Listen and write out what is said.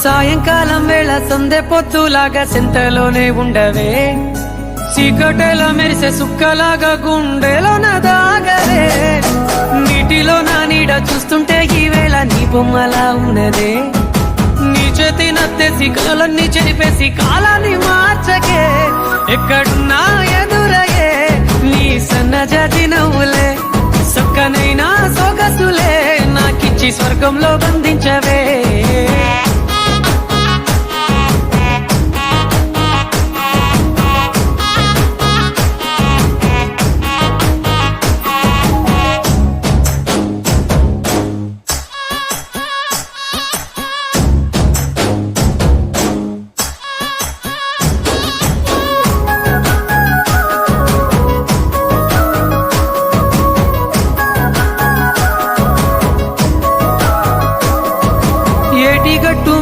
సాయంకాలం వేళ సందె పొత్తులాగా సింతలోనే ఉండవే, చీకటేలో మెరిసే సుక్కలాగా గుండెలోన దాగవే. నీటిలో నా నీడ చూస్తుంటే ఈ వేళ నీ బొమ్మలా ఉన్నదే, నీ చేతి నత్తేసి కలలన్నీ చెరిపేసి కాలాన్ని మార్చకే. ఎక్కడున్నా ఎదురయ్యే నీ సన్నజాతి నవ్వులే, సొక్కనైనా సొగసులే నాకిచ్చి స్వర్గంలో బంధించవే.